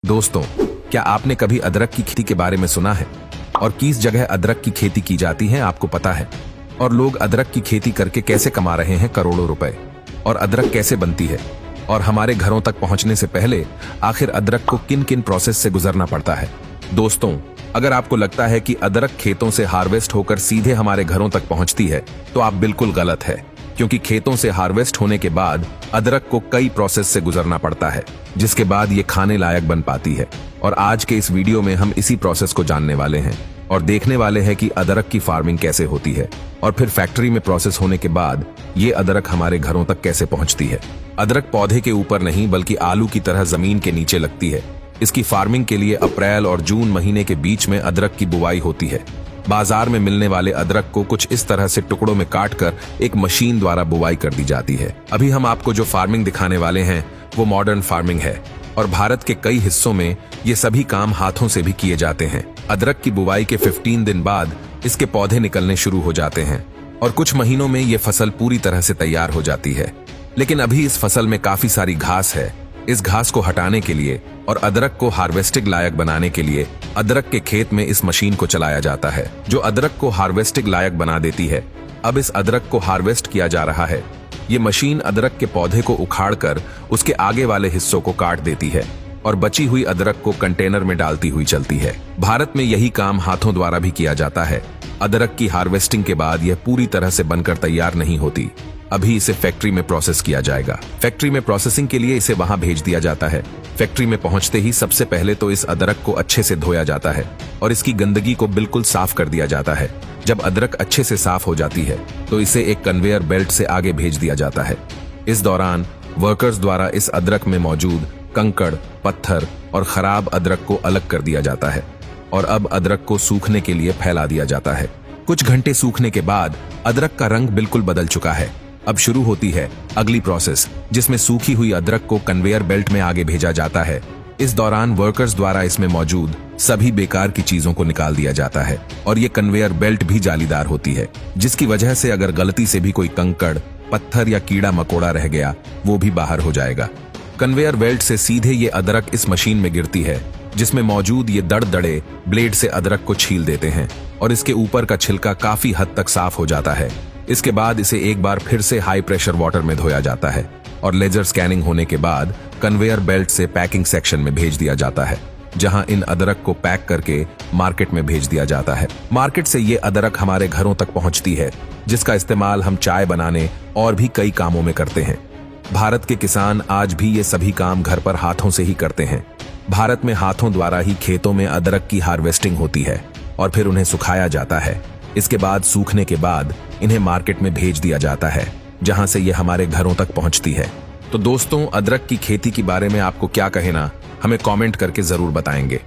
दोस्तों, क्या आपने कभी अदरक की खेती के बारे में सुना है? और किस जगह अदरक की खेती की जाती है आपको पता है? और लोग अदरक की खेती करके कैसे कमा रहे हैं करोड़ों रुपए? और अदरक कैसे बनती है? और हमारे घरों तक पहुंचने से पहले आखिर अदरक को किन किन प्रोसेस से गुजरना पड़ता है? दोस्तों, अगर आपको लगता है कि अदरक खेतों से हार्वेस्ट होकर सीधे हमारे घरों तक पहुंचती है, तो आप बिल्कुल गलत है, क्योंकि खेतों से हार्वेस्ट होने के बाद अदरक को कई प्रोसेस से गुजरना पड़ता है, जिसके बाद ये खाने लायक बन पाती है। और आज के इस वीडियो में हम इसी प्रोसेस को जानने वाले हैं और देखने वाले हैं कि अदरक की फार्मिंग कैसे होती है और फिर फैक्ट्री में प्रोसेस होने के बाद ये अदरक हमारे घरों तक कैसे पहुंचती है। अदरक पौधे के ऊपर नहीं बल्कि आलू की तरह जमीन के नीचे लगती है। इसकी फार्मिंग के लिए अप्रैल और जून महीने के बीच में अदरक की बुवाई होती है। बाजार में मिलने वाले अदरक को कुछ इस तरह से टुकड़ों में काटकर एक मशीन द्वारा बुवाई कर दी जाती है। अभी हम आपको जो फार्मिंग दिखाने वाले हैं वो मॉडर्न फार्मिंग है और भारत के कई हिस्सों में ये सभी काम हाथों से भी किए जाते हैं। अदरक की बुवाई के 15 दिन बाद इसके पौधे निकलने शुरू हो जाते हैं और कुछ महीनों में ये फसल पूरी तरह से तैयार हो जाती है। लेकिन अभी इस फसल में काफी सारी घास है। इस घास को हटाने के लिए और अदरक को हार्वेस्टिंग लायक बनाने के लिए अदरक के खेत में इस मशीन को चलाया जाता है, जो अदरक को हार्वेस्टिंग लायक बना देती है। अब इस अदरक को हार्वेस्ट किया जा रहा है। ये मशीन अदरक के पौधे को उखाड़कर उसके आगे वाले हिस्सों को काट देती है और बची हुई अदरक को कंटेनर में डालती हुई चलती है। भारत में यही काम हाथों द्वारा भी किया जाता है। अदरक की हार्वेस्टिंग के बाद यह पूरी तरह से बनकर तैयार नहीं होती। अभी इसे फैक्ट्री में प्रोसेस किया जाएगा। फैक्ट्री में प्रोसेसिंग के लिए इसे वहां भेज दिया जाता है। फैक्ट्री में पहुंचते ही सबसे पहले तो इस अदरक को अच्छे से धोया जाता है और इसकी गंदगी को बिल्कुल साफ कर दिया जाता है। जब अदरक अच्छे से साफ हो जाती है तो इसे एक कन्वेयर बेल्ट से आगे भेज दिया जाता है। इस दौरान वर्कर्स द्वारा इस अदरक में मौजूद कंकड़, पत्थर और खराब अदरक को अलग कर दिया जाता है और अब अदरक को सूखने के लिए फैला दिया जाता है। कुछ घंटे सूखने के बाद अदरक का रंग बिल्कुल बदल चुका है। अब शुरू होती है अगली प्रोसेस, जिसमें सूखी हुई अदरक को कन्वेयर बेल्ट में आगे भेजा जाता है। इस दौरान वर्कर्स द्वारा इसमें मौजूद सभी बेकार की चीजों को निकाल दिया जाता है और ये कन्वेयर बेल्ट भी जालीदार होती है, जिसकी वजह से अगर गलती से भी कोई कंकड़, पत्थर या कीड़ा मकोड़ा रह गया वो भी बाहर हो जाएगा। कन्वेयर बेल्ट से सीधे ये अदरक इस मशीन में गिरती है, जिसमें मौजूद ये दड़े ब्लेड से अदरक को छील देते हैं और इसके ऊपर का छिलका काफी हद तक साफ हो जाता है। इसके बाद इसे एक बार फिर से हाई प्रेशर वाटर में धोया जाता है और लेजर स्कैनिंग होने के बाद कन्वेयर बेल्ट से पैकिंग सेक्शन में भेज दिया जाता है, जहां इन अदरक को पैक करके मार्केट में भेज दिया जाता है। मार्केट से ये अदरक हमारे घरों तक पहुंचती है, जिसका इस्तेमाल हम चाय बनाने और भी कई कामों में करते हैं। भारत के किसान आज भी ये सभी काम घर पर हाथों से ही करते हैं। भारत में हाथों द्वारा ही खेतों में अदरक की हार्वेस्टिंग होती है और फिर उन्हें सुखाया जाता है। इसके बाद सूखने के बाद इन्हें मार्केट में भेज दिया जाता है, जहां से ये हमारे घरों तक पहुंचती है। तो दोस्तों, अदरक की खेती के बारे में आपको क्या कहना, हमें कमेंट करके जरूर बताएंगे।